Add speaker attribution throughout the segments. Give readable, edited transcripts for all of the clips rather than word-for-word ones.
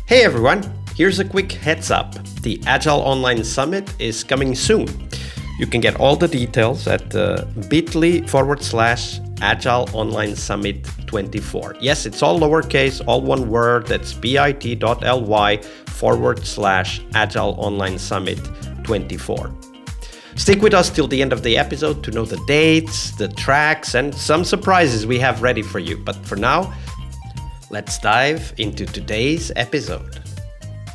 Speaker 1: Hey everyone, here's a quick heads up. The Agile Online Summit is coming soon. You can get all the details at bit.ly/Agile Online Summit 24. Yes, it's all lowercase, all one word. That's bit.ly/Agile Online Summit 24. Stick with us till the end of the episode to know the dates, the tracks, and some surprises we have ready for you. But for now, let's dive into today's episode.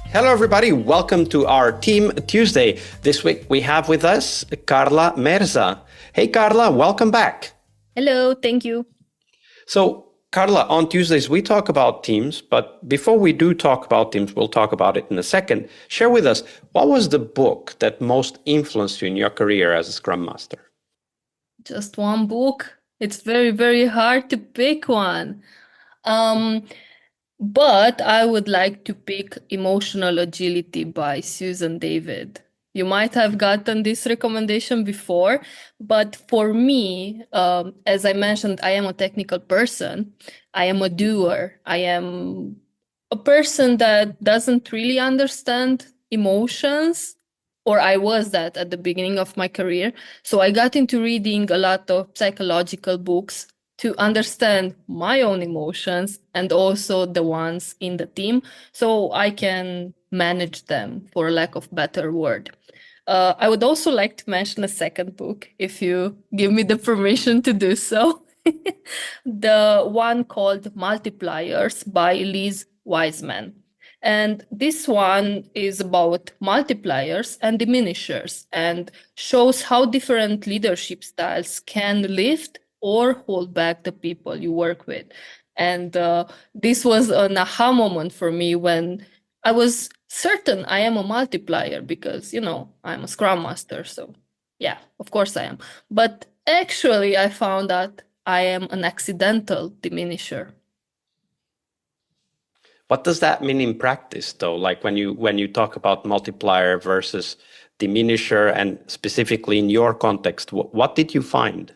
Speaker 1: Hello, everybody. Welcome to our Team Tuesday. This week we have with us Karla Merza. Hey, Karla, welcome back.
Speaker 2: Hello, thank you.
Speaker 1: So, Karla, on Tuesdays we talk about teams, but before we do talk about teams, we'll talk about it in a second. Share with us, what was the book that most influenced you in your career as a Scrum Master?
Speaker 2: Just one book. It's very, very hard to pick one. But I would like to pick Emotional Agility by Susan David. You might have gotten this recommendation before, but for me, as I mentioned, I am a technical person. I am a doer. I am a person that doesn't really understand emotions, or I was that at the beginning of my career. So I got into reading a lot of psychological books to understand my own emotions and also the ones in the team, so I can manage them, for lack of better word. I would also like to mention a second book, if you give me the permission to do so. The one called Multipliers by Liz Wiseman. And this one is about multipliers and diminishers and shows how different leadership styles can lift or hold back the people you work with. And this was an aha moment for me when I was certain I am a multiplier because, I'm a Scrum Master. So yeah, of course I am. But actually I found out I am an accidental diminisher.
Speaker 1: What does that mean in practice, though? Like when you talk about multiplier versus diminisher, and specifically in your context, what did you find?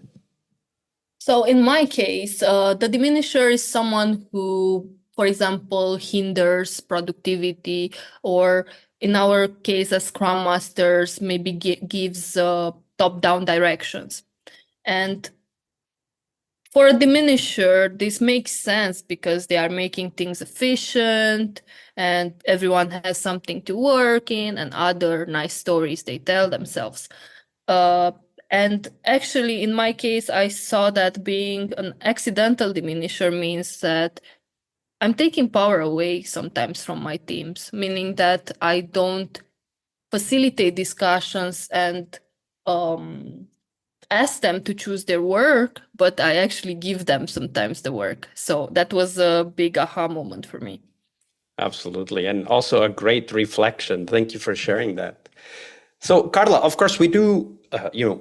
Speaker 2: So in my case, the diminisher is someone who, for example, hinders productivity, or in our case as Scrum Masters, maybe gives top-down directions. And for a diminisher, this makes sense because they are making things efficient and everyone has something to work in and other nice stories they tell themselves. And actually, in my case, I saw that being an accidental diminisher means that I'm taking power away sometimes from my teams, meaning that I don't facilitate discussions and ask them to choose their work, but I actually give them sometimes the work. So that was a big aha moment for me.
Speaker 1: Absolutely. And also a great reflection. Thank you for sharing that. So, Karla, of course, we do,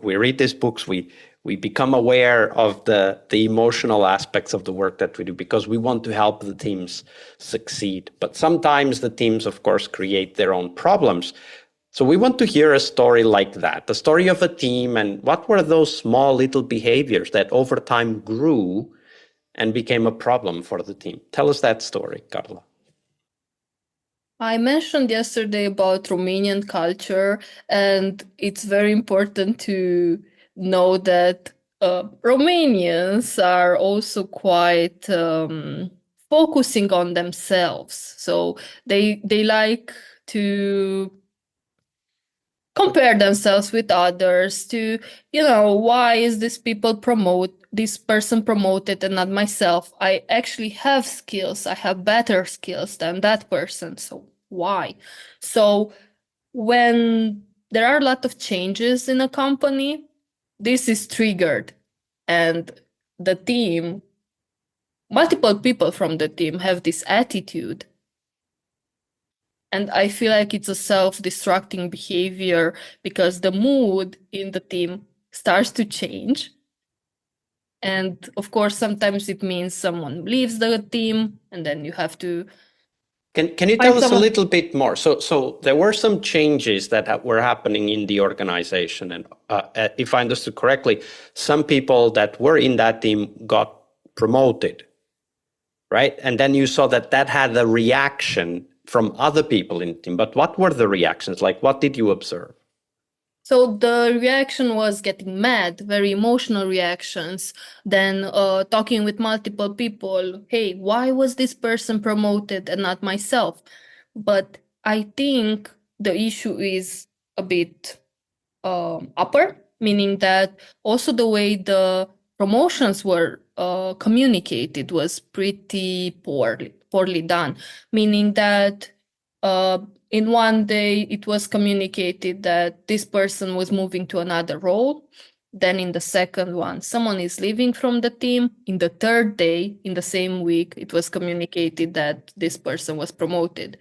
Speaker 1: we read these books, we become aware of the emotional aspects of the work that we do because we want to help the teams succeed. But sometimes the teams, of course, create their own problems. So we want to hear a story like that, the story of a team, and what were those small little behaviors that over time grew and became a problem for the team? Tell us that story, Karla.
Speaker 2: I mentioned yesterday about Romanian culture, and it's very important to know that Romanians are also quite focusing on themselves. So they like to compare themselves with others to, why is this person promoted and not myself? I actually have skills. I have better skills than that person. So why? So when there are a lot of changes in a company, this is triggered, and the team, multiple people from the team have this attitude. And I feel like it's a self-destructing behavior because the mood in the team starts to change. And of course, sometimes it means someone leaves the team and then you have to...
Speaker 1: Can you tell us a little bit more? So there were some changes that were happening in the organization. And if I understood correctly, some people that were in that team got promoted, right? And then you saw that had a reaction from other people in the team, but what were the reactions? Like, what did you observe?
Speaker 2: So the reaction was getting mad, very emotional reactions. Then talking with multiple people, hey, why was this person promoted and not myself? But I think the issue is a bit upper, meaning that also the way the promotions were communicated was pretty poorly done, meaning that uh, in one day it was communicated that this person was moving to another role. Then in the second one, someone is leaving from the team. In the third day, in the same week, it was communicated that this person was promoted.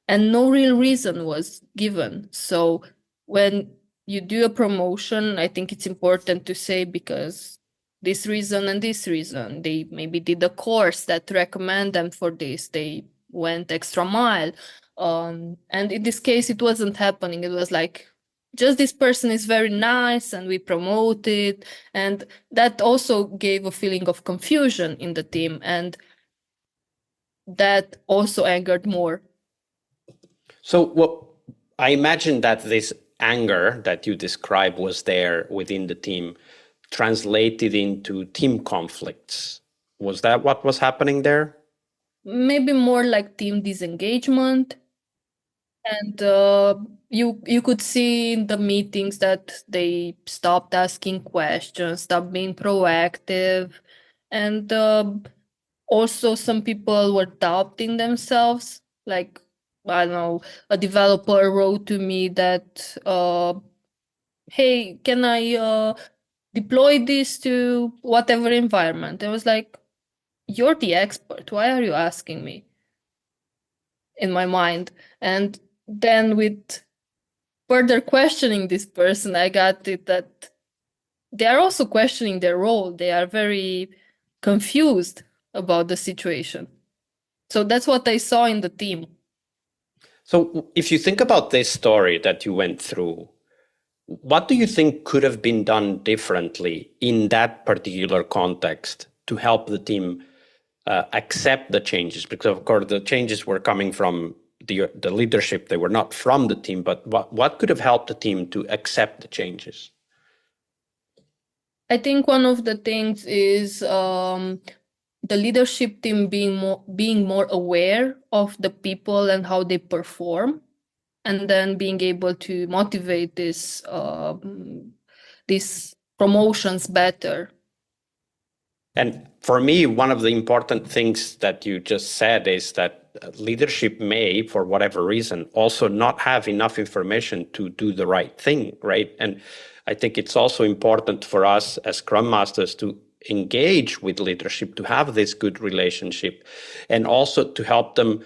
Speaker 2: And no real reason was given. So when you do a promotion, I think it's important to say because this reason and this reason, they maybe did a course that recommend them for this. They went extra mile. And in this case, it wasn't happening. It was like, just this person is very nice and we promote it. And that also gave a feeling of confusion in the team. And that also angered more.
Speaker 1: So, well, I imagine that this anger that you describe was there within the team, translated into team conflicts. Was that what was happening there?
Speaker 2: Maybe more like team disengagement. And you could see in the meetings that they stopped asking questions, stopped being proactive, and also some people were doubting themselves. Like, I don't know, a developer wrote to me that, hey, can I deploy this to whatever environment? I was like, you're the expert. Why are you asking me? In my mind. And then with further questioning this person, I got it that they are also questioning their role. They are very confused about the situation. So that's what I saw in the team.
Speaker 1: So, if you think about this story that you went through, what do you think could have been done differently in that particular context to help the team accept the changes? Because, of course, the changes were coming from the leadership. They were not from the team. But what could have helped the team to accept the changes?
Speaker 2: I think one of the things is the leadership team being more aware of the people and how they perform, and then being able to motivate these promotions better.
Speaker 1: And for me, one of the important things that you just said is that leadership may, for whatever reason, also not have enough information to do the right thing, right? And I think it's also important for us as Scrum Masters to engage with leadership, to have this good relationship, and also to help them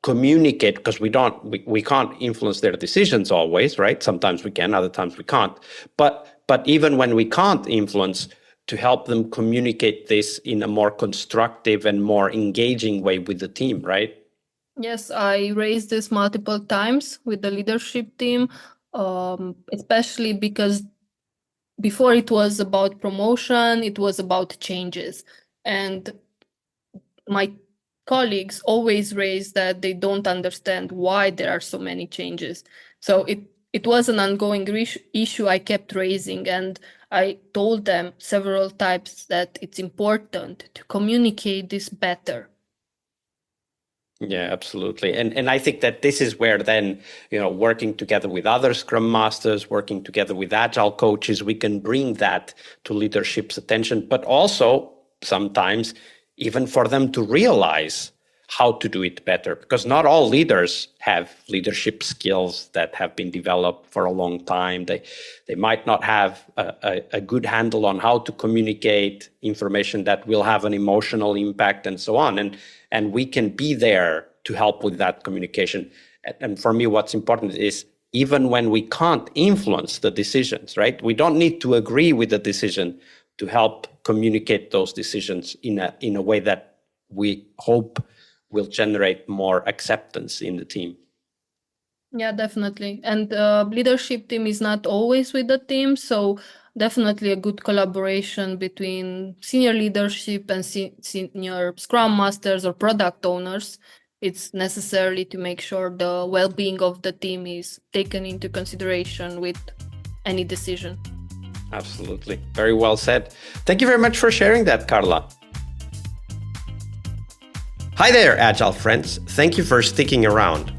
Speaker 1: communicate, because we can't influence their decisions always, right? Sometimes we can, other times we can't. But even when we can't influence, to help them communicate this in a more constructive and more engaging way with the team, right?
Speaker 2: Yes, I raised this multiple times with the leadership team, especially because before it was about promotion, it was about changes. And my colleagues always raise that they don't understand why there are so many changes. So it was an ongoing issue I kept raising, and I told them several times that it's important to communicate this better.
Speaker 1: Yeah, absolutely. And I think that this is where then, working together with other Scrum Masters, working together with Agile coaches, we can bring that to leadership's attention, but also sometimes even for them to realize how to do it better, because not all leaders have leadership skills that have been developed for a long time. They might not have a good handle on how to communicate information that will have an emotional impact and so on. And we can be there to help with that communication. And for me, what's important is even when we can't influence the decisions, right? We don't need to agree with the decision to help communicate those decisions in a way that we hope will generate more acceptance in the team.
Speaker 2: Yeah, definitely. And leadership team is not always with the team, so definitely a good collaboration between senior leadership and senior Scrum Masters or product owners It's necessary to make sure the well-being of the team is taken into consideration with any decision.
Speaker 1: Absolutely. Very well said. Thank you very much for sharing that, Karla. Hi there, Agile friends. Thank you for sticking around.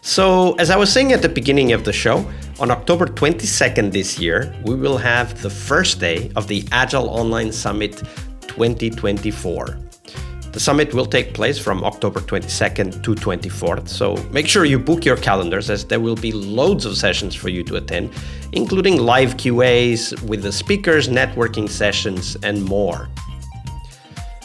Speaker 1: So, as I was saying at the beginning of the show, on October 22nd this year, we will have the first day of the Agile Online Summit 2024. The summit will take place from October 22nd to 24th, so make sure you book your calendars as there will be loads of sessions for you to attend, including live QAs with the speakers, networking sessions, and more.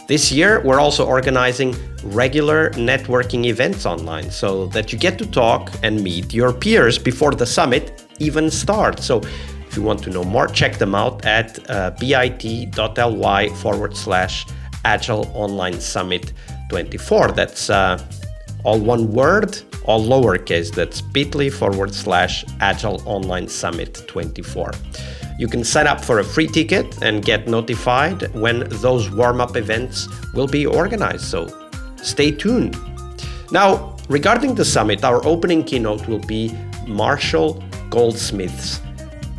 Speaker 1: This year, we're also organizing regular networking events online so that you get to talk and meet your peers before the summit even starts. So if you want to know more, check them out at bit.ly/Agile Online Summit 24. That's all one word, all lowercase. That's bit.ly/Agile Online Summit 24. You can sign up for a free ticket and get notified when those warm-up events will be organized, so stay tuned. Now, regarding the summit, our opening keynote will be Marshall Goldsmith's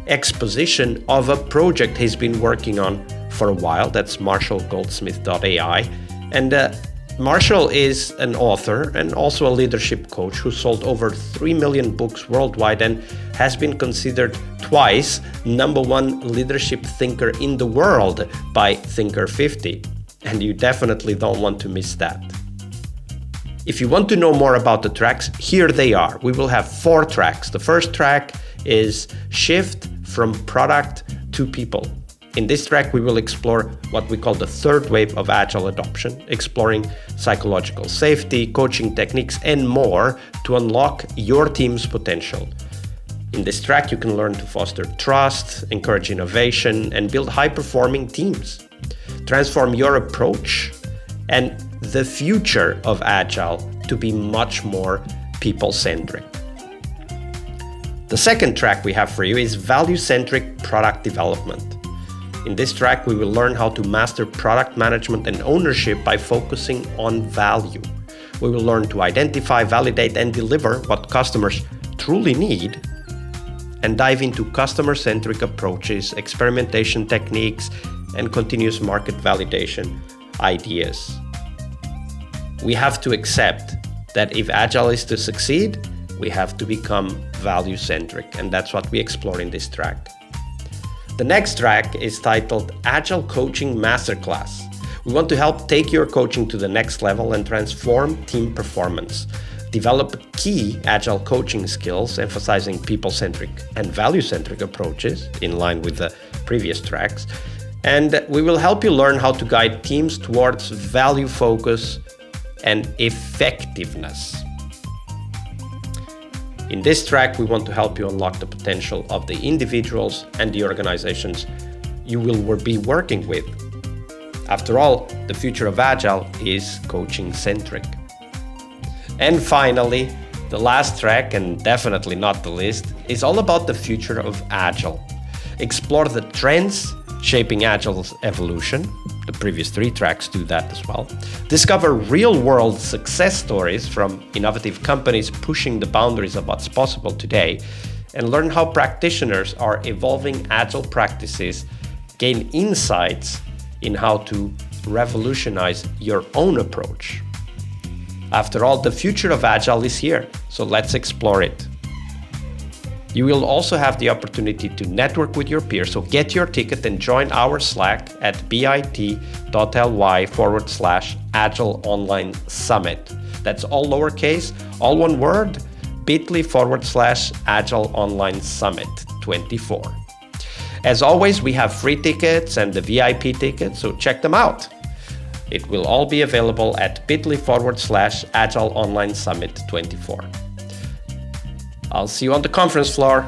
Speaker 1: exposition of a project he's been working on for a while. That's marshallgoldsmith.ai. And Marshall is an author and also a leadership coach who sold over 3 million books worldwide and has been considered twice #1 leadership thinker in the world by Thinker 50. And you definitely don't want to miss that. If you want to know more about the tracks, here they are. We will have 4 tracks. The first track is Shift from Product to People. In this track, we will explore what we call the third wave of Agile adoption, exploring psychological safety, coaching techniques, and more to unlock your team's potential. In this track, you can learn to foster trust, encourage innovation, and build high-performing teams. Transform your approach and the future of Agile to be much more people-centric. The second track we have for you is value-centric product development. In this track, we will learn how to master product management and ownership by focusing on value. We will learn to identify, validate, and deliver what customers truly need, and dive into customer-centric approaches, experimentation techniques, and continuous market validation ideas. We have to accept that if Agile is to succeed, we have to become value-centric, and that's what we explore in this track. The next track is titled Agile Coaching Masterclass. We want to help take your coaching to the next level and transform team performance. Develop key Agile coaching skills, emphasizing people-centric and value-centric approaches in line with the previous tracks. And we will help you learn how to guide teams towards value focus and effectiveness. In this track, we want to help you unlock the potential of the individuals and the organizations you will be working with. After all, the future of Agile is coaching-centric. And finally, the last track, and definitely not the least, is all about the future of Agile. Explore the trends shaping Agile's evolution. The previous 3 tracks do that as well. Discover real-world success stories from innovative companies pushing the boundaries of what's possible today, and learn how practitioners are evolving Agile practices, gain insights in how to revolutionize your own approach. After all, the future of Agile is here, so let's explore it. You will also have the opportunity to network with your peers, so get your ticket and join our Slack at bit.ly/Agile Online Summit. That's all lowercase, all one word, bit.ly/Agile Online Summit 24. As always, we have free tickets and the VIP tickets, so check them out. It will all be available at bit.ly/Agile Online Summit 24. I'll see you on the conference floor.